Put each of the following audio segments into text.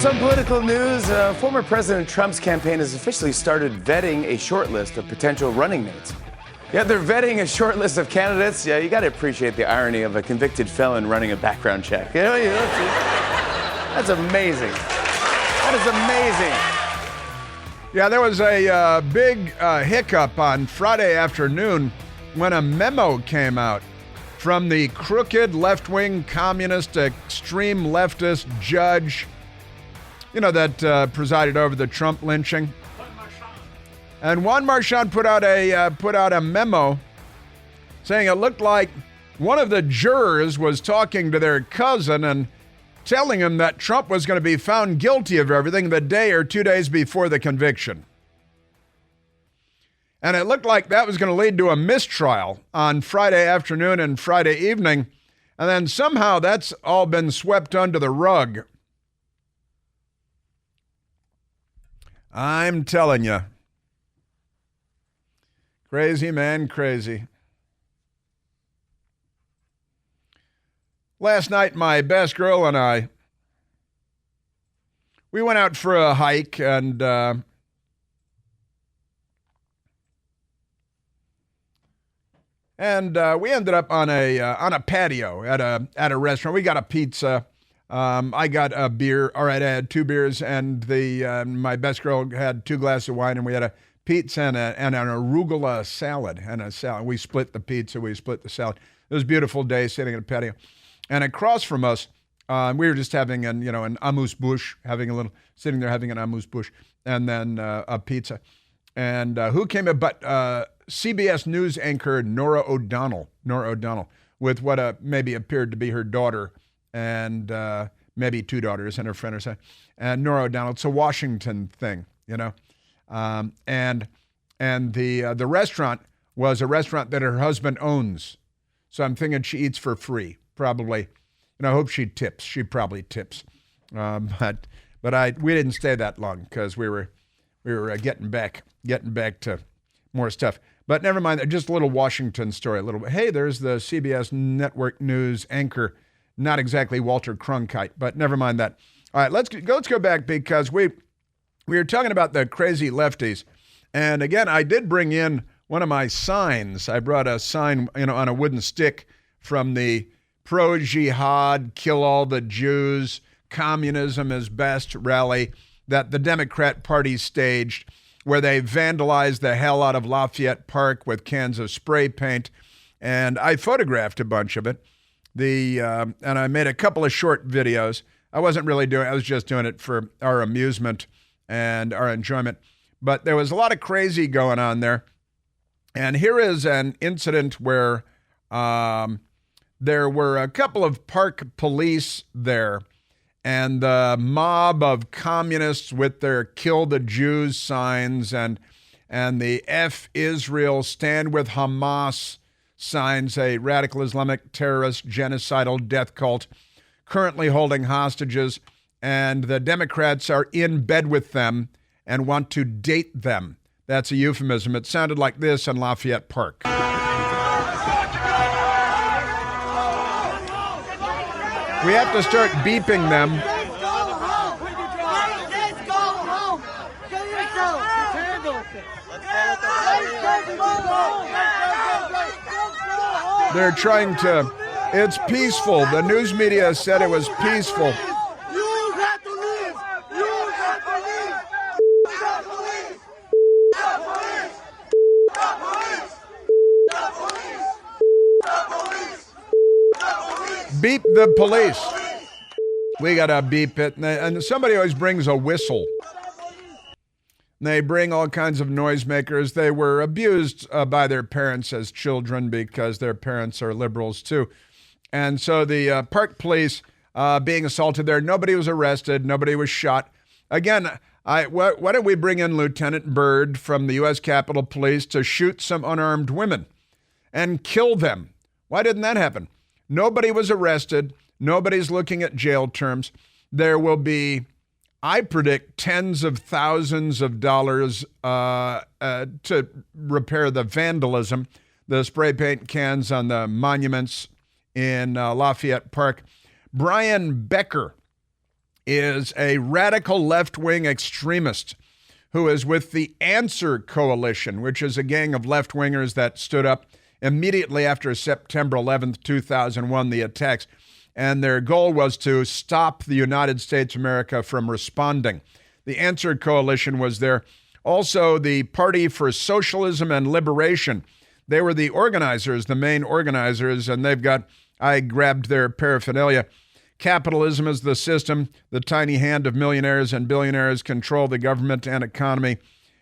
Some political news. Former President Trump's campaign has officially started vetting a short list of potential running mates. Yeah, they're vetting a short list of candidates. Yeah, you got to appreciate the irony of a convicted felon running a background check. You know, that's amazing. That is amazing. Yeah, there was a big hiccup on Friday afternoon when a memo came out from the crooked left-wing communist extreme leftist judge, you know, that presided over the Trump lynching. And Juan Marchand put out a memo saying it looked like one of the jurors was talking to their cousin and telling him that Trump was going to be found guilty of everything the day or 2 days before the conviction. And it looked like that was going to lead to a mistrial on Friday afternoon and Friday evening. And then somehow that's all been swept under the rug. I'm telling you. Crazy, man, crazy. Last night, my best girl and I, we went out for a hike, and we ended up on a patio at a restaurant. We got a pizza. I got a beer. All right, I had 2 beers, and my best girl had 2 glasses of wine, and we had a pizza and an arugula salad and a salad. We split the pizza. We split the salad. It was a beautiful day sitting at a patio, and across from us, we were just having an amuse-bouche, sitting there having an amuse-bouche, and then a pizza. And who came in but CBS News anchor Norah O'Donnell, with what maybe appeared to be her daughter, and maybe 2 daughters and her friend or something. And Norah O'Donnell, it's a Washington thing, you know. And the restaurant was a restaurant that her husband owns. So I'm thinking she eats for free, probably. And I hope she tips. She probably tips. But we didn't stay that long because we were getting back to more stuff. But never mind. Just a little Washington story. Hey, there's the CBS Network News anchor. Not exactly Walter Cronkite, but never mind that. All right, let's go back because we were talking about the crazy lefties. And again, I did bring in one of my signs. I brought a sign, on a wooden stick from the pro-jihad, kill all the Jews, communism is best rally that the Democrat Party staged, where they vandalized the hell out of Lafayette Park with cans of spray paint. And I photographed a bunch of it. And I made a couple of short videos. I was just doing it for our amusement and our enjoyment. But there was a lot of crazy going on there. And here is an incident where there were a couple of park police there, and the mob of communists with their Kill the Jews signs and the F Israel, Stand with Hamas signs, a radical Islamic terrorist genocidal death cult currently holding hostages, and the Democrats are in bed with them and want to date them. That's a euphemism. It sounded like this in Lafayette Park. We have to start beeping them. They're trying to, it's peaceful. The news media said it was peaceful. You have to leave. You have to leave. Stop police. Stop police. Stop police. Stop police. Stop police. Stop police. Beep the police. We got to beep it. And somebody always brings a whistle. They bring all kinds of noisemakers. They were abused by their parents as children because their parents are liberals too. And so the park police being assaulted there, nobody was arrested, nobody was shot. Again, why don't we bring in Lieutenant Byrd from the U.S. Capitol Police to shoot some unarmed women and kill them? Why didn't that happen? Nobody was arrested. Nobody's looking at jail terms. There will be, I predict, tens of thousands of dollars to repair the vandalism, the spray paint cans on the monuments in Lafayette Park. Brian Becker is a radical left-wing extremist who is with the Answer Coalition, which is a gang of left-wingers that stood up immediately after September 11th, 2001, the attacks. And their goal was to stop the United States of America from responding. The Answer Coalition was there. Also, the Party for Socialism and Liberation. They were the organizers, the main organizers, and I grabbed their paraphernalia. Capitalism is the system. The tiny hand of millionaires and billionaires control the government and economy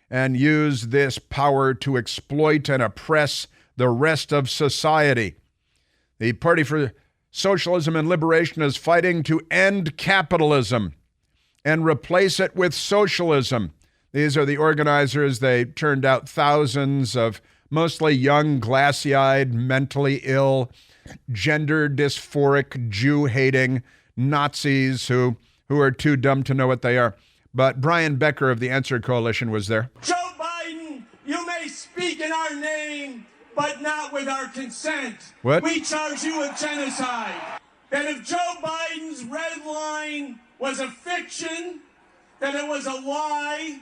and use this power to exploit and oppress the rest of society. The Party for Socialism and Liberation is fighting to end capitalism and replace it with socialism. These are the organizers. They turned out thousands of mostly young, glassy-eyed, mentally ill, gender dysphoric, Jew-hating Nazis who are too dumb to know what they are. But Brian Becker of the Answer Coalition was there. Joe Biden, you may speak in our name, but not with our consent. What? We charge you with genocide. That if Joe Biden's red line was a fiction, that it was a lie,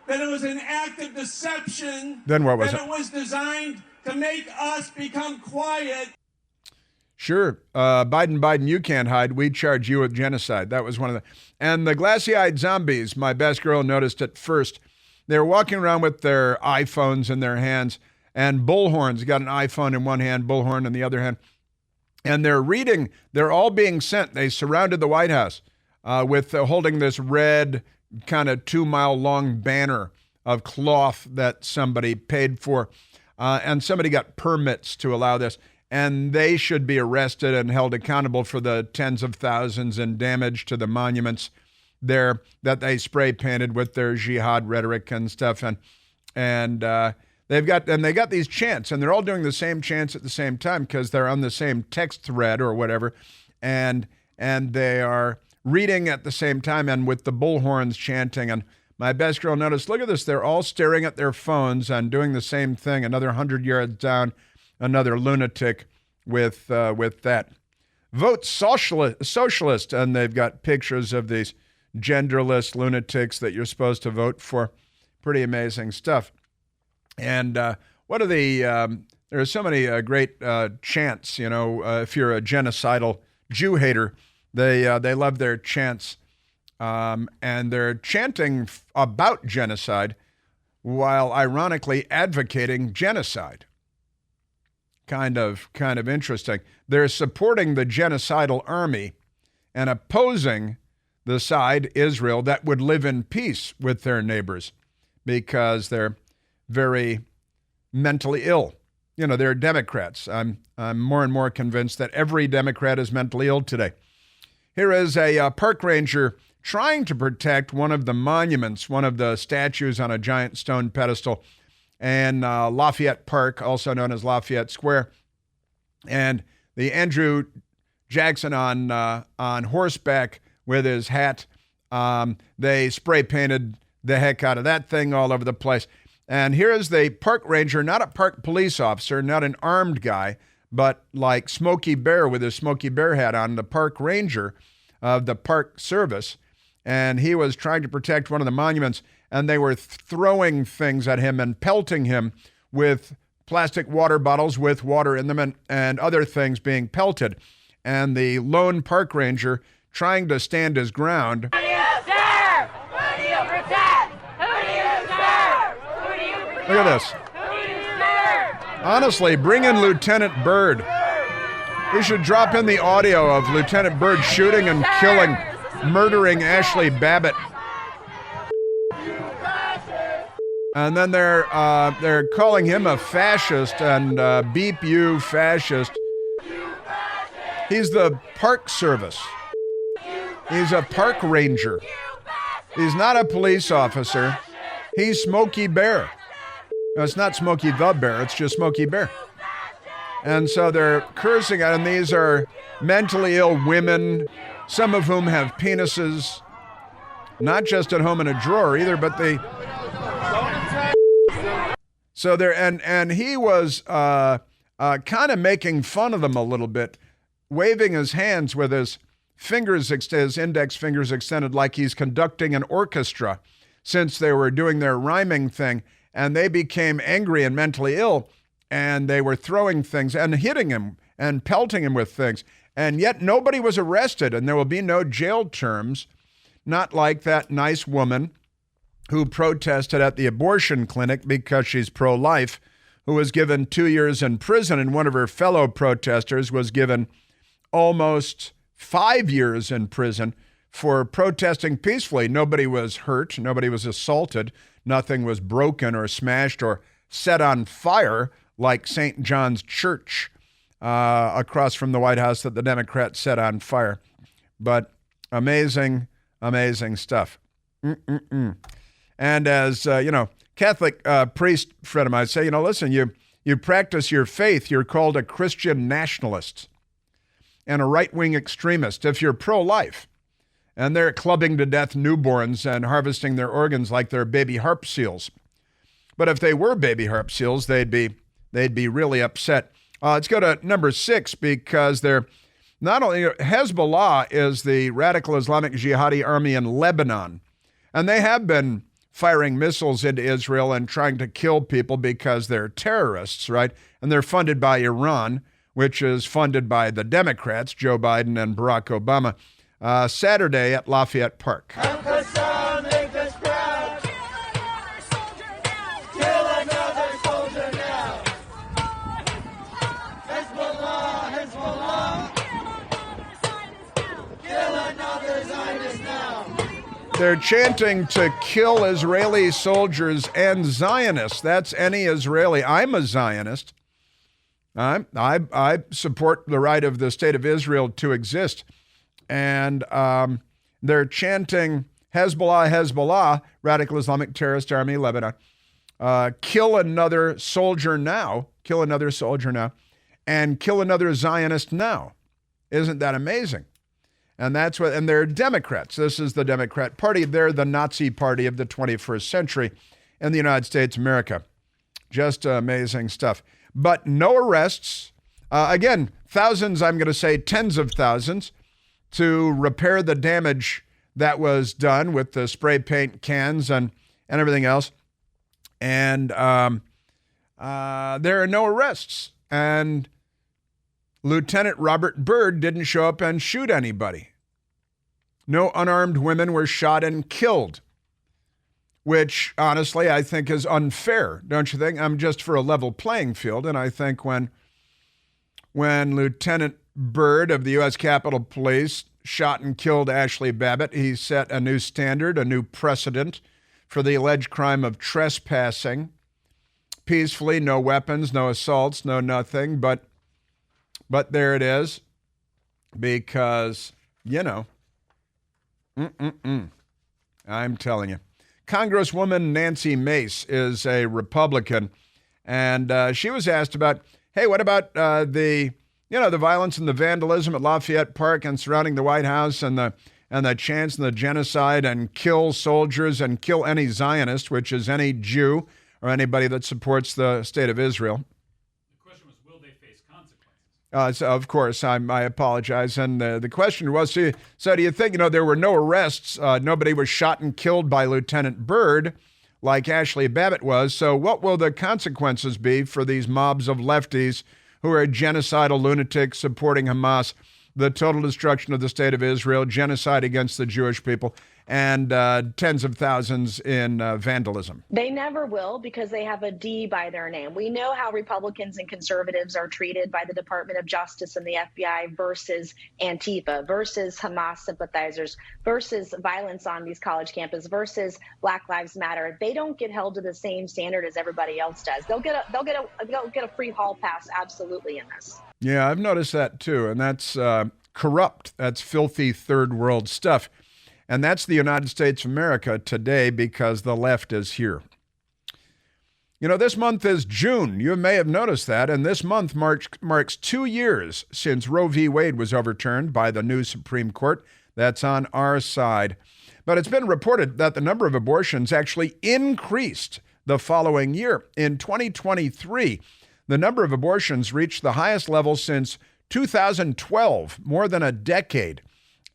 that it was an act of deception, then what was that it was designed to make us become quiet. Sure. Biden, you can't hide. We charge you with genocide. That was one of the... And the glassy-eyed zombies, my best girl noticed at first, they were walking around with their iPhones in their hands, and Bullhorn's got an iPhone in one hand, Bullhorn in the other hand, and they're all being sent. They surrounded the White House with holding this red kind of 2-mile-long banner of cloth that somebody paid for, and somebody got permits to allow this. And they should be arrested and held accountable for the tens of thousands in damage to the monuments there that they spray painted with their jihad rhetoric and stuff. And they got these chants, and they're all doing the same chants at the same time because they're on the same text thread or whatever, and they are reading at the same time and with the bullhorns chanting. And my best girl noticed, look at this, they're all staring at their phones and doing the same thing. Another 100 yards down, another lunatic with that. Vote socialist, and they've got pictures of these genderless lunatics that you're supposed to vote for. Pretty amazing stuff. And what are the? There are so many great chants. You know, if you're a genocidal Jew hater, they love their chants, and they're chanting about genocide while ironically advocating genocide. Kind of interesting. They're supporting the genocidal army and opposing the side, Israel, that would live in peace with their neighbors because they're very mentally ill. You know, they're Democrats. I'm more and more convinced that every Democrat is mentally ill today. Here is a park ranger trying to protect one of the monuments, one of the statues on a giant stone pedestal, and Lafayette Park, also known as Lafayette Square, and the Andrew Jackson on horseback with his hat. They spray painted the heck out of that thing all over the place. And here is the park ranger, not a park police officer, not an armed guy, but like Smokey Bear with his Smokey Bear hat on, the park ranger of the park service. And he was trying to protect one of the monuments, and they were throwing things at him and pelting him with plastic water bottles with water in them and other things being pelted. And the lone park ranger trying to stand his ground. Who do you serve? Who do you protect? Who do you serve? Who do you protect? Look at this. Who do you serve? Honestly, bring in Lieutenant Byrd. We should drop in the audio of Lieutenant Byrd shooting and killing, murdering Ashley Babbitt. And then they're calling him a fascist and beep you fascist. He's the park service. He's a park ranger. He's not a police officer. He's Smokey Bear. No, it's not Smokey the Bear. It's just Smokey Bear. And so they're cursing at him. These are mentally ill women, some of whom have penises, not just at home in a drawer either, but they... So there, and he was kind of making fun of them a little bit, waving his hands with his his index fingers extended like he's conducting an orchestra since they were doing their rhyming thing, and they became angry and mentally ill, and they were throwing things and hitting him and pelting him with things, and yet nobody was arrested, and there will be no jail terms, not like that nice woman who protested at the abortion clinic because she's pro-life, who was given 2 years in prison, and one of her fellow protesters was given almost 5 years in prison for protesting peacefully. Nobody was hurt. Nobody was assaulted. Nothing was broken or smashed or set on fire like St. John's Church across from the White House that the Democrats set on fire. But amazing, amazing stuff. And as, Catholic priest friend of mine say, listen, you practice your faith. You're called a Christian nationalist and a right-wing extremist if you're pro-life. And they're clubbing to death newborns and harvesting their organs like they're baby harp seals. But if they were baby harp seals, they'd be really upset. Let's go to number 6, because they're not only Hezbollah is the radical Islamic jihadi army in Lebanon, and they have been firing missiles into Israel and trying to kill people because they're terrorists, right? And they're funded by Iran, which is funded by the Democrats, Joe Biden and Barack Obama. Saturday at Lafayette Park. Al-Qassam, make us proud. Kill another soldier now. Hezbollah, Hezbollah. Kill another Zionist now. They're chanting to kill Israeli soldiers and Zionists. That's any Israeli. I'm a Zionist. I support the right of the state of Israel to exist. And they're chanting Hezbollah, Hezbollah, radical Islamic terrorist army, Lebanon. Kill another soldier now, and kill another Zionist now. Isn't that amazing? And they're Democrats. This is the Democrat Party. They're the Nazi party of the 21st century in the United States of America. Just amazing stuff. But no arrests. Again, thousands, I'm going to say tens of thousands, to repair the damage that was done with the spray paint cans and everything else. And there are no arrests. And Lieutenant Robert Byrd didn't show up and shoot anybody. No unarmed women were shot and killed, which honestly I think is unfair, don't you think? I'm just for a level playing field, and I think when Lieutenant Byrd of the U.S. Capitol Police shot and killed Ashley Babbitt, he set a new standard, a new precedent for the alleged crime of trespassing. Peacefully, no weapons, no assaults, no nothing, but there it is, because, I'm telling you. Congresswoman Nancy Mace is a Republican, and she was asked about, hey, what about the violence and the vandalism at Lafayette Park and surrounding the White House and the chants and the genocide and kill soldiers and kill any Zionist, which is any Jew or anybody that supports the state of Israel. The question was, will they face consequences? So of course, I apologize. And the question was, so do you think, there were no arrests, nobody was shot and killed by Lieutenant Byrd like Ashley Babbitt was. So what will the consequences be for these mobs of lefties who are genocidal lunatics supporting Hamas, the total destruction of the state of Israel, genocide against the Jewish people, and tens of thousands in vandalism? They never will, because they have a D by their name. We know how Republicans and conservatives are treated by the Department of Justice and the FBI versus Antifa, versus Hamas sympathizers, versus violence on these college campuses, versus Black Lives Matter. They don't get held to the same standard as everybody else does. They'll get a free hall pass, absolutely, in this. Yeah, I've noticed that too, and that's corrupt. That's filthy third world stuff. And that's the United States of America today, because the left is here. This month is June. You may have noticed that. And this month marks 2 years since Roe v. Wade was overturned by the new Supreme Court. That's on our side. But it's been reported that the number of abortions actually increased the following year. In 2023, the number of abortions reached the highest level since 2012, more than a decade.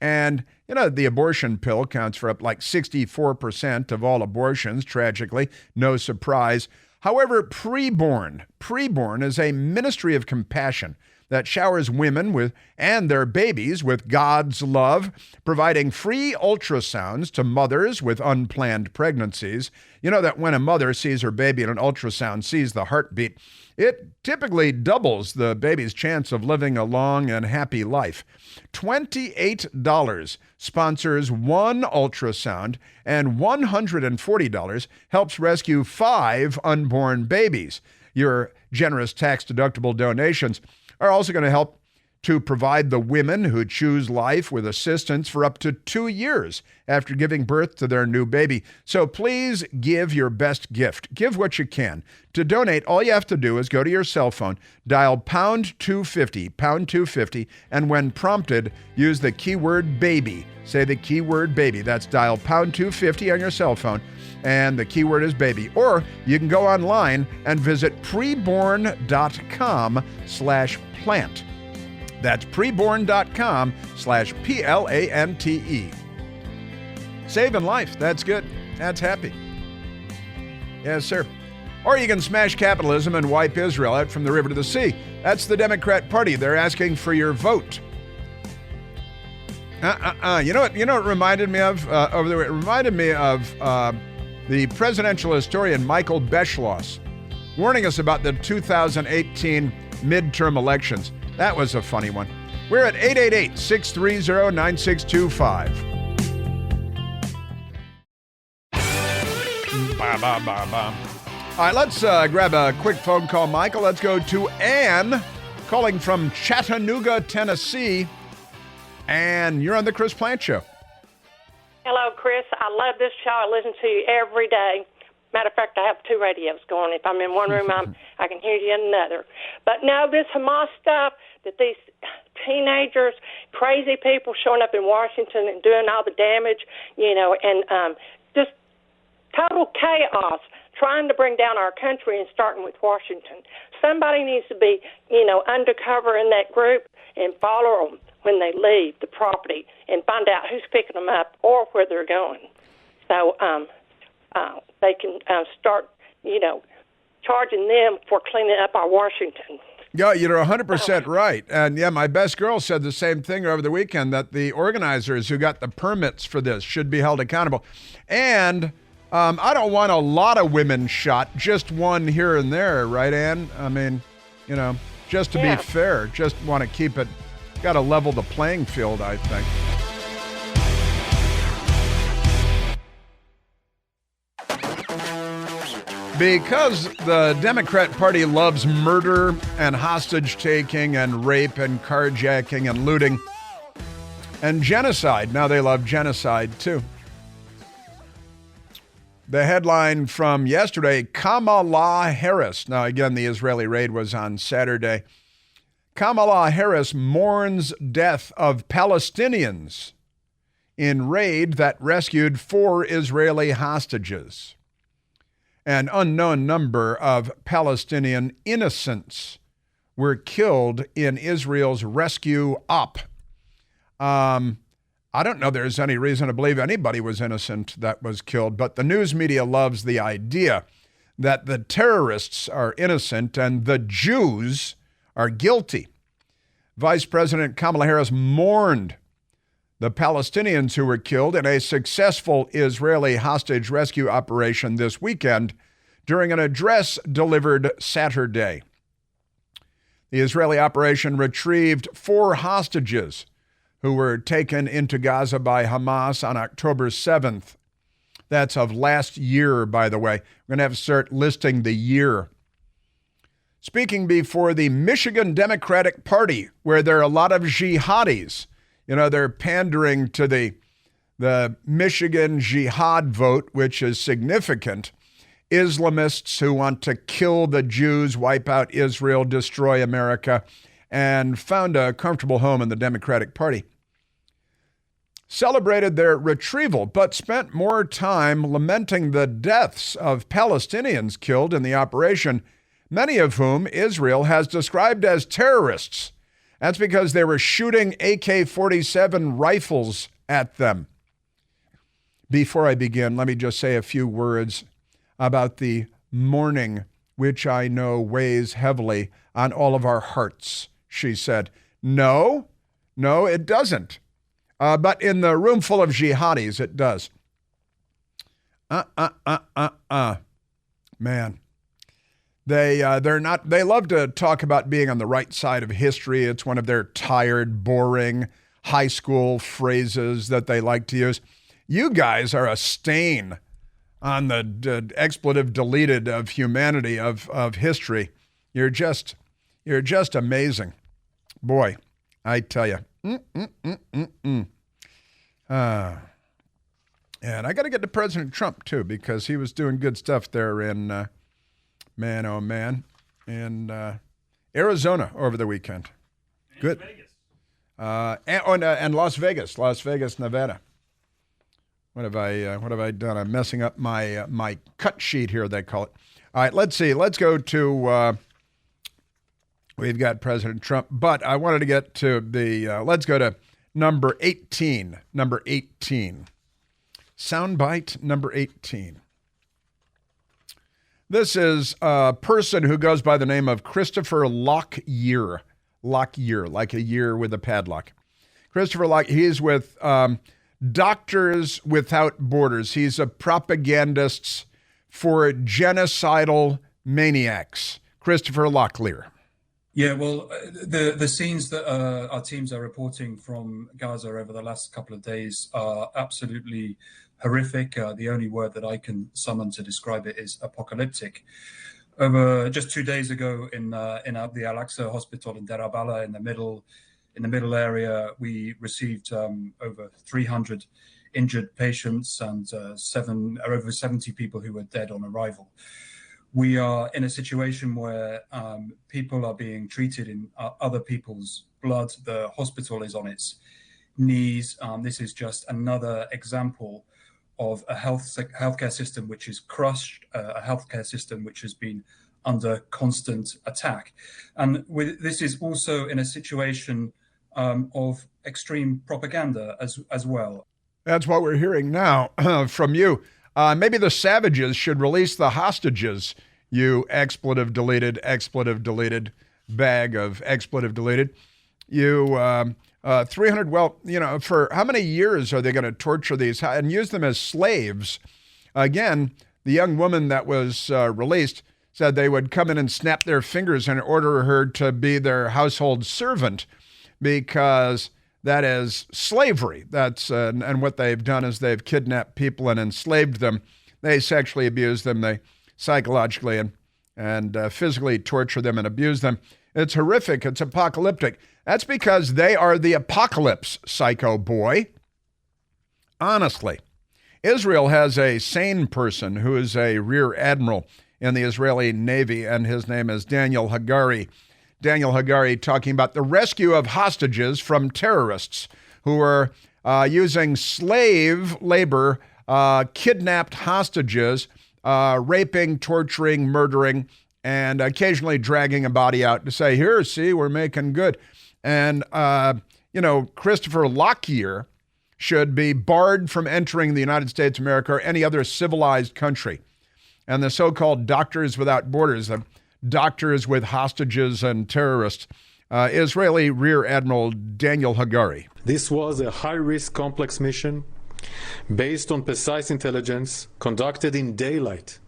And, the abortion pill counts for up like 64% of all abortions, tragically. No surprise. However, preborn is a ministry of compassion that showers women and their babies with God's love, providing free ultrasounds to mothers with unplanned pregnancies. You know that when a mother sees her baby in an ultrasound, sees the heartbeat, it typically doubles the baby's chance of living a long and happy life. $28 sponsors one ultrasound, and $140 helps rescue 5 unborn babies. Your generous tax-deductible donations are also going to help to provide the women who choose life with assistance for up to 2 years after giving birth to their new baby. So please give your best gift. Give what you can. To donate, all you have to do is go to your cell phone, dial pound 250, and when prompted, use the keyword baby. Say the keyword baby. That's dial pound 250 on your cell phone, and the keyword is baby. Or you can go online and visit preborn.com/plant. That's preborn.com/PLANTE. Saving life. That's good. That's happy. Yes, sir. Or you can smash capitalism and wipe Israel out from the river to the sea. That's the Democrat Party. They're asking for your vote. You know what it reminded me of over there? It reminded me of the presidential historian Michael Beschloss warning us about the 2018 midterm elections. That was a funny one. We're at 888-630-9625. All right, let's grab a quick phone call, Michael. Let's go to Ann, calling from Chattanooga, Tennessee. Ann, you're on the Chris Plant Show. Hello, Chris. I love this show. I listen to you every day. Matter of fact, I have 2 radios going. If I'm in one room, I can hear you in another. But no, this Hamas stuff, that these teenagers, crazy people showing up in Washington and doing all the damage, and just total chaos, trying to bring down our country and starting with Washington. Somebody needs to be, undercover in that group and follow them when they leave the property and find out who's picking them up or where they're going. So they can start, charging them for cleaning up our Washington. Yeah, you're 100% right. And yeah, my best girl said the same thing over the weekend, that the organizers who got the permits for this should be held accountable. And I don't want a lot of women shot, just one here and there, right, Ann? I mean, just to be fair, just want to keep it, got to level the playing field, I think. Because the Democrat Party loves murder and hostage-taking and rape and carjacking and looting and genocide. Now they love genocide, too. The headline from yesterday, Kamala Harris. Now, again, the Israeli raid was on Saturday. Kamala Harris mourns death of Palestinians in raid that rescued 4 Israeli hostages. An unknown number of Palestinian innocents were killed in Israel's rescue op. I don't know there's any reason to believe anybody was innocent that was killed, but the news media loves the idea that the terrorists are innocent and the Jews are guilty. Vice President Kamala Harris mourned the Palestinians who were killed in a successful Israeli hostage rescue operation this weekend during an address delivered Saturday. The Israeli operation retrieved 4 hostages who were taken into Gaza by Hamas on October 7th. That's of last year, by the way. We're going to have to start listing the year. Speaking before the Michigan Democratic Party, where there are a lot of jihadis. They're pandering to the Michigan jihad vote, which is significant. Islamists who want to kill the Jews, wipe out Israel, destroy America, and found a comfortable home in the Democratic Party. Celebrated their retrieval, but spent more time lamenting the deaths of Palestinians killed in the operation, many of whom Israel has described as terrorists, That's because they were shooting AK-47 rifles at them. Before I begin, let me just say a few words about the mourning, which I know weighs heavily on all of our hearts, she said. No, it doesn't. But in the room full of jihadis, it does. Man. They're not, they love to talk about being on the right side of history. It's one of their tired, boring high school phrases that they like to use. You guys are a stain on the expletive deleted of humanity, of history. You're just amazing. Boy, I tell you. And I got to get to President Trump, too, because he was doing good stuff there in, man, oh, man, in Arizona over the weekend. Good. And Las Vegas, Nevada. What have I done? I'm messing up my cut sheet here, they call it. All right, let's see. Let's go to, we've got President Trump, but I wanted to get to let's go to number 18. Soundbite number 18. This is a person who goes by the name of Christopher Lockyer. Lockyer, like a year with a padlock. Christopher Lockyer, he's with Doctors Without Borders. He's a propagandist for genocidal maniacs. Christopher Lockyer. Yeah, well, the scenes that our teams are reporting from Gaza over the last couple of days are absolutely horrific. The only word that I can summon to describe it is apocalyptic. Over just 2 days ago in the Al-Aqsa hospital in Deir al-Balah in the middle area, we received over 300 injured patients and over 70 people who were dead on arrival. We are in a situation where people are being treated in other people's blood. The hospital is on its knees. This is just another example of a healthcare system which is crushed, a healthcare system which has been under constant attack. And this is also in a situation of extreme propaganda as well. That's what we're hearing now from you. Maybe the savages should release the hostages, you expletive deleted bag of expletive deleted. You 300, well, for how many years are they going to torture these and use them as slaves? Again, the young woman that was released said they would come in and snap their fingers and order her to be their household servant because that is slavery. That's and what they've done is they've kidnapped people and enslaved them. They sexually abuse them. They psychologically and physically torture them and abuse them. It's horrific. It's apocalyptic. That's because they are the apocalypse, psycho boy. Honestly, Israel has a sane person who is a rear admiral in the Israeli Navy, and his name is Daniel Hagari. Daniel Hagari talking about the rescue of hostages from terrorists who are using slave labor, kidnapped hostages, raping, torturing, murdering, and occasionally dragging a body out to say, here, see, we're making good. And, Christopher Lockyer should be barred from entering the United States of America or any other civilized country. And the so-called Doctors Without Borders, the doctors with hostages and terrorists, Israeli Rear Admiral Daniel Hagari. This was a high-risk, complex mission based on precise intelligence conducted in daylight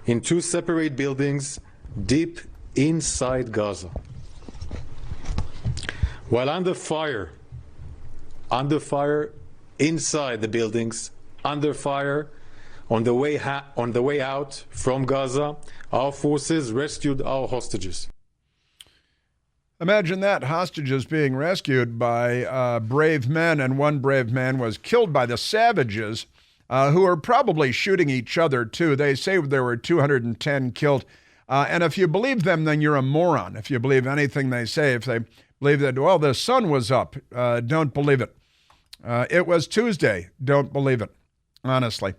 in 2 separate buildings deep inside Gaza. While under fire inside the buildings, under fire on the way out from Gaza, our forces rescued our hostages. Imagine that, hostages being rescued by brave men, and one brave man was killed by the savages who are probably shooting each other too. They say there were 210 killed. And if you believe them, then you're a moron. If you believe anything they say, if they believe that, well, the sun was up, don't believe it. It was Tuesday, don't believe it, honestly.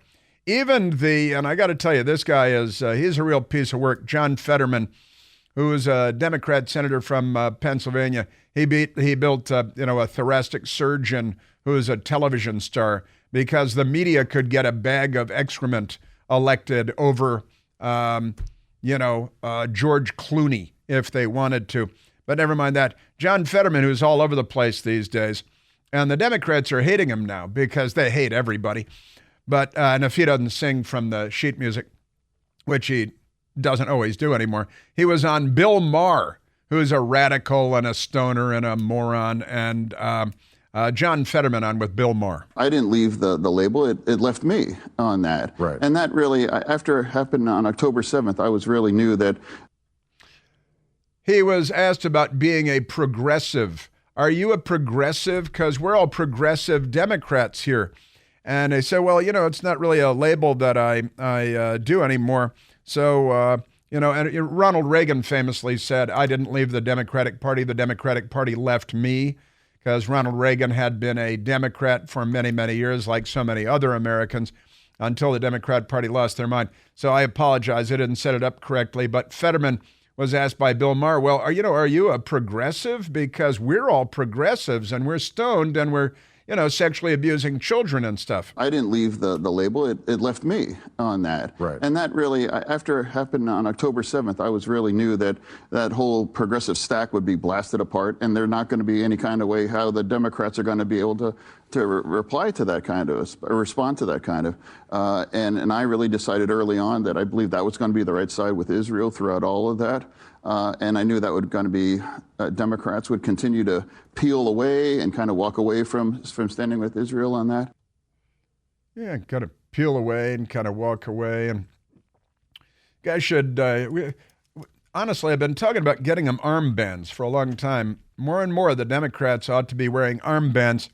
Even and I got to tell you, this guy he's a real piece of work. John Fetterman, who is a Democrat senator from Pennsylvania, He built a thoracic surgeon who is a television star because the media could get a bag of excrement elected over, George Clooney if they wanted to. But never mind that. John Fetterman, who's all over the place these days, and the Democrats are hating him now because they hate everybody. But and if he doesn't sing from the sheet music, which he doesn't always do anymore, he was on Bill Maher, who's a radical and a stoner and a moron, and John Fetterman on with Bill Maher. I didn't leave the label. It left me on that. Right. And that really, after it happened on October 7th, I was really knew that. He was asked about being a progressive. Are you a progressive? Because we're all progressive Democrats here. And they said, well, it's not really a label that I do anymore. So, and Ronald Reagan famously said, I didn't leave the Democratic Party left me, because Ronald Reagan had been a Democrat for many, many years, like so many other Americans, until the Democrat Party lost their mind. So I apologize, I didn't set it up correctly. But Fetterman was asked by Bill Maher, well, are you a progressive? Because we're all progressives and we're stoned and we're, sexually abusing children and stuff. I didn't leave the label. It left me on that. Right. And that really, after it happened on October 7th, I was really knew that that whole progressive stack would be blasted apart, and there's not going to be any kind of way how the Democrats are going to be able to reply to that kind of, or respond to that kind of. And I really decided early on that I believed that was going to be the right side with Israel throughout all of that. And I knew that would going to be Democrats would continue to peel away and kind of walk away from standing with Israel on that. Yeah, kind of peel away and kind of walk away. And guys should, honestly, I've been talking about getting them armbands for a long time. More and more, the Democrats ought to be wearing armbands,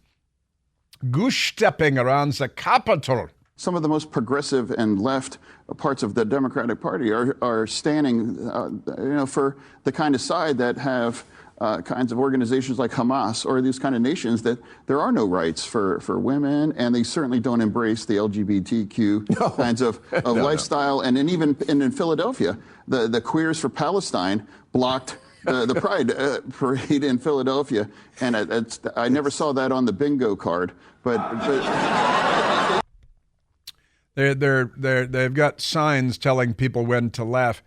goose-stepping around the Capitol. Some of the most progressive and left parts of the Democratic Party are standing, for the kind of side that have kinds of organizations like Hamas or these kind of nations that there are no rights for women, and they certainly don't embrace the LGBTQ kinds of lifestyle. And then even in Philadelphia, the Queers for Palestine blocked the Pride parade in Philadelphia, and I never saw that on the bingo card, but They've got signs telling people when to laugh.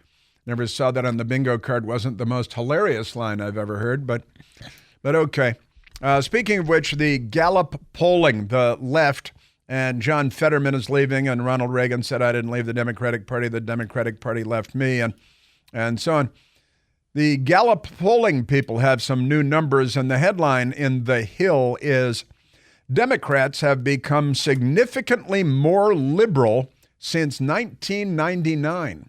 Never saw that on the bingo card. Wasn't the most hilarious line I've ever heard, but okay. Speaking of which, the Gallup polling, the left, and John Fetterman is leaving, and Ronald Reagan said, I didn't leave the Democratic Party left me, and so on. The Gallup polling people have some new numbers, and the headline in The Hill is, Democrats have become significantly more liberal since 1999.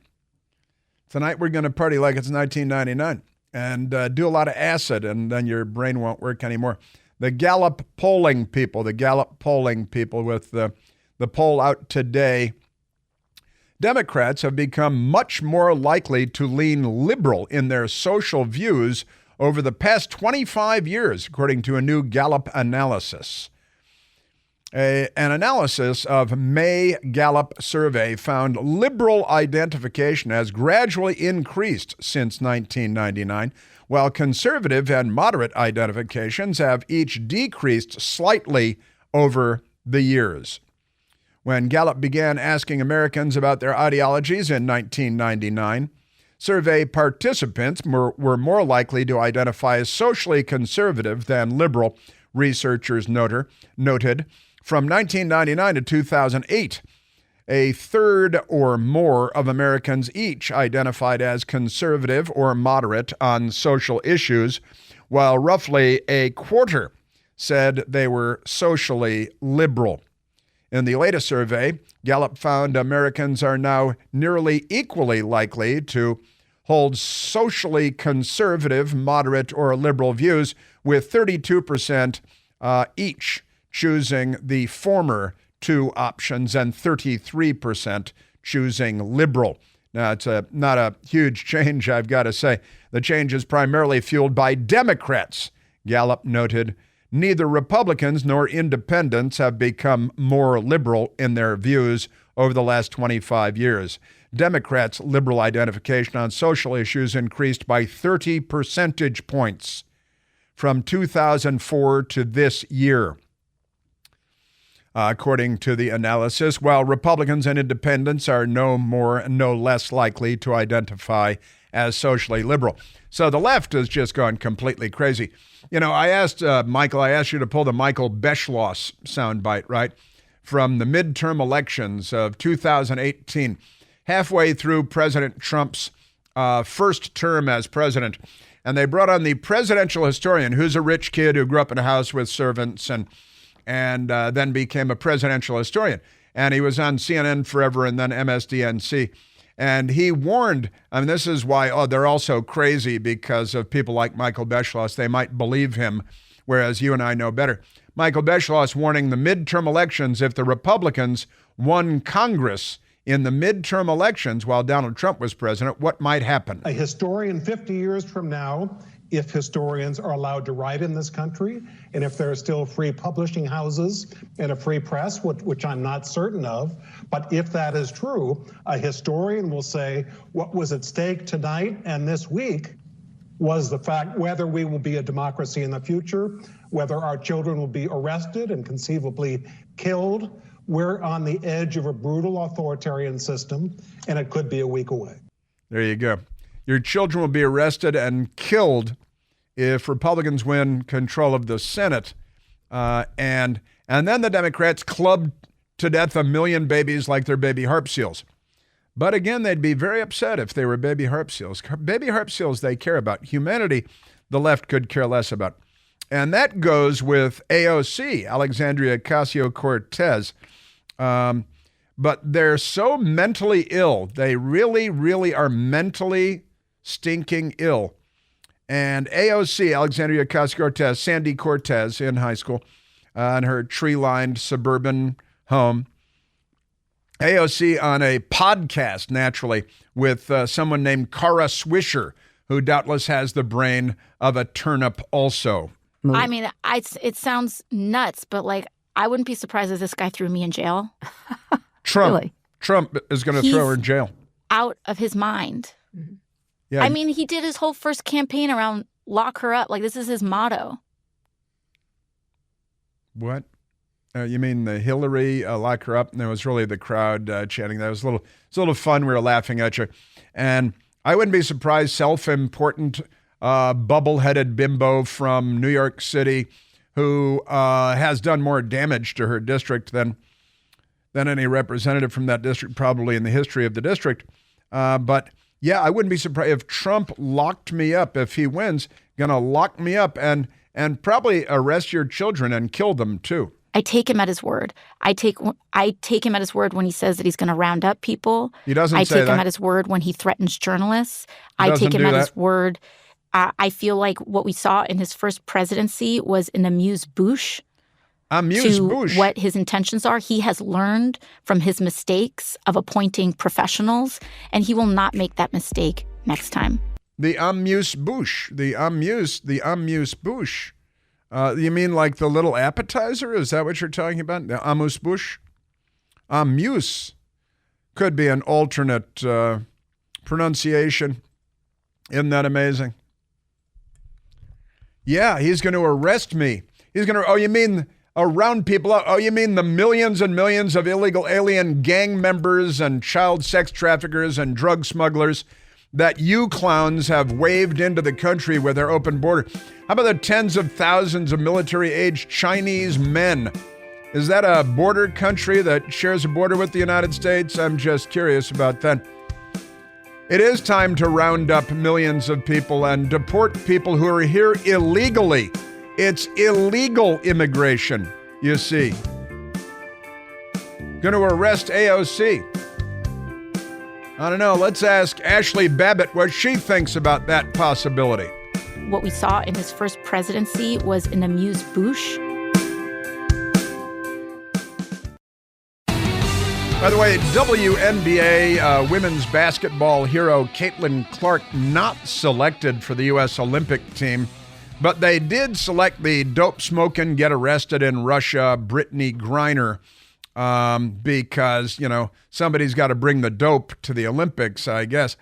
Tonight we're going to party like it's 1999 and do a lot of acid, and then your brain won't work anymore. The Gallup polling people with the poll out today, Democrats have become much more likely to lean liberal in their social views over the past 25 years, according to a new Gallup analysis. An analysis of May Gallup survey found liberal identification has gradually increased since 1999, while conservative and moderate identifications have each decreased slightly over the years. When Gallup began asking Americans about their ideologies in 1999, survey participants were more likely to identify as socially conservative than liberal, researchers noted. From 1999 to 2008, a third or more of Americans each identified as conservative or moderate on social issues, while roughly a quarter said they were socially liberal. In the latest survey, Gallup found Americans are now nearly equally likely to hold socially conservative, moderate, or liberal views, with 32% each choosing the former two options and 33% choosing liberal. Now, it's not a huge change, I've got to say. The change is primarily fueled by Democrats, Gallup noted. Neither Republicans nor independents have become more liberal in their views over the last 25 years. Democrats' liberal identification on social issues increased by 30 percentage points from 2004 to this year. According to the analysis, while Republicans and independents are no less likely to identify as socially liberal. So the left has just gone completely crazy. You know, I asked Michael, I asked you to pull the Michael Beschloss soundbite, right? From the midterm elections of 2018, halfway through President Trump's first term as president. And they brought on the presidential historian, who's a rich kid who grew up in a house with servants and then became a presidential historian. And he was on CNN forever and then MSDNC. And he warned, I mean, this is why, they're all so crazy because of people like Michael Beschloss. They might believe him, whereas you and I know better. Michael Beschloss warning the midterm elections, if the Republicans won Congress in the midterm elections while Donald Trump was president, what might happen? A historian 50 years from now, if historians are allowed to write in this country, and if there are still free publishing houses and a free press, which I'm not certain of, but if that is true, a historian will say what was at stake tonight and this week was the fact whether we will be a democracy in the future, whether our children will be arrested and conceivably killed. We're on the edge of a brutal authoritarian system, and it could be a week away. There you go. Your children will be arrested and killed if Republicans win control of the Senate. And then the Democrats club to death 1 million babies like they're baby harp seals. But again, they'd be very upset if they were baby harp seals. Baby harp seals they care about. Humanity, the left could care less about. And that goes with AOC, Alexandria Ocasio-Cortez. But they're so mentally ill. They really, really are mentally stinking ill. And AOC, Alexandria Ocasio-Cortez, Sandy Cortez in high school, in her tree-lined suburban home. AOC on a podcast, naturally, with someone named Kara Swisher, who doubtless has the brain of a turnip also. I mean, it sounds nuts, but like, I wouldn't be surprised if this guy threw me in jail. Trump. Really? Trump is going to throw her in jail. Out of his mind. Mm-hmm. Yeah. I mean, he did his whole first campaign around lock her up. Like, this is his motto. What? You mean the Hillary lock her up? And it was really the crowd chanting that. It was a little fun. We were laughing at you. And I wouldn't be surprised, self-important bubble-headed bimbo from New York City who has done more damage to her district than any representative from that district probably in the history of the district. But yeah, I wouldn't be surprised if Trump locked me up. If he wins, gonna lock me up and probably arrest your children and kill them too. I take him at his word. I take him at his word when he says that he's going to round up people. He doesn't say that. I take him at his word when he threatens journalists. I take him at his word. I feel like what we saw in his first presidency was an amuse-bouche. Amuse-bouche. What his intentions are. He has learned from his mistakes of appointing professionals, and he will not make that mistake next time. The amuse-bouche. The amuse-bouche. You mean like the little appetizer? Is that what you're talking about? The amuse-bouche? Amuse could be an alternate pronunciation. Isn't that amazing? Yeah, he's going to arrest me. He's going to, oh, you mean round people up? Oh, you mean the millions and millions of illegal alien gang members and child sex traffickers and drug smugglers that you clowns have waved into the country with their open border? How about the tens of thousands of military-aged Chinese men? Is that a border country that shares a border with the United States? I'm just curious about that. It is time to round up millions of people and deport people who are here illegally. It's illegal immigration, you see. Going to arrest AOC. I don't know. Let's ask Ashley Babbitt what she thinks about that possibility. What we saw in his first presidency was an amuse-bouche. By the way, WNBA women's basketball hero Caitlin Clark not selected for the U.S. Olympic team, but they did select the dope-smoking, get-arrested-in-Russia Brittany Griner because, you know, somebody's got to bring the dope to the Olympics, I guess.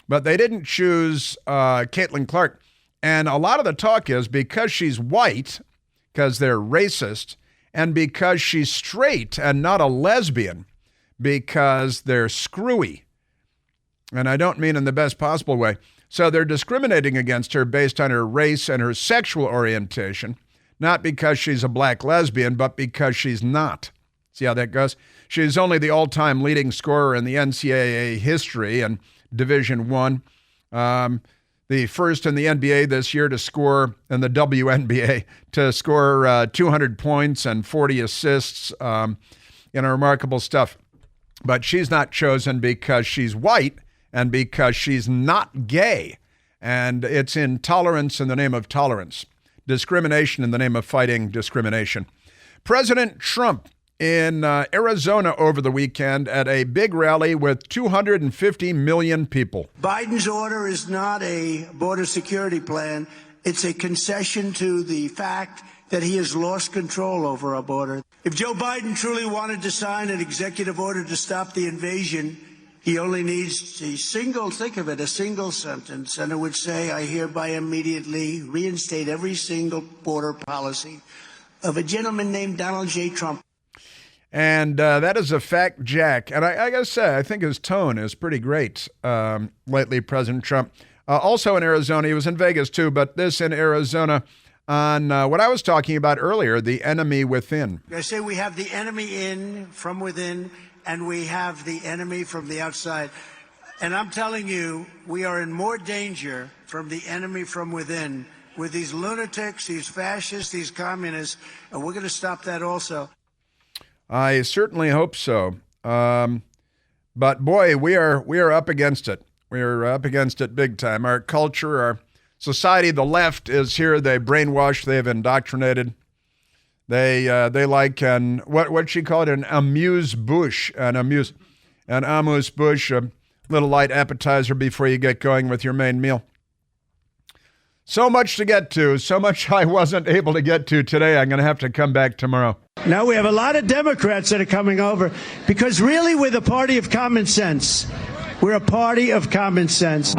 But they didn't choose Caitlin Clark. And a lot of the talk is because she's white, because they're racist, and because she's straight and not a lesbian, because they're screwy. And I don't mean in the best possible way. So they're discriminating against her based on her race and her sexual orientation, not because she's a black lesbian, but because she's not. See how that goes? She's only the all-time leading scorer in the NCAA history in Division I. The first in the NBA this year to score, in the WNBA, to score 200 points and 40 assists, remarkable stuff. But she's not chosen because she's white and because she's not gay. And it's intolerance in the name of tolerance, discrimination in the name of fighting discrimination. President Trump in Arizona over the weekend at a big rally with 250 million people. Biden's order is not a border security plan. It's a concession to the fact that he has lost control over our border. If Joe Biden truly wanted to sign an executive order to stop the invasion, he only needs a single sentence, and it would say, I hereby immediately reinstate every single border policy of a gentleman named Donald J. Trump. And that is a fact, Jack. And I got to say, I think his tone is pretty great lately, President Trump. Also in Arizona, he was in Vegas too, but this in Arizona on what I was talking about earlier, the enemy within. I say we have the enemy from within, and we have the enemy from the outside. And I'm telling you, we are in more danger from the enemy from within with these lunatics, these fascists, these communists, and we're going to stop that also. I certainly hope so. But boy, we are up against it. We are up against it big time. Our culture, our society, the left is here. They brainwashed, they've indoctrinated. They like what she called an amuse-bouche, an amuse-bouche, a little light appetizer before you get going with your main meal. So much to get to, so much I wasn't able to get to today. I'm going to have to come back tomorrow. Now we have a lot of Democrats that are coming over because really we're the party of common sense. We're a party of common sense.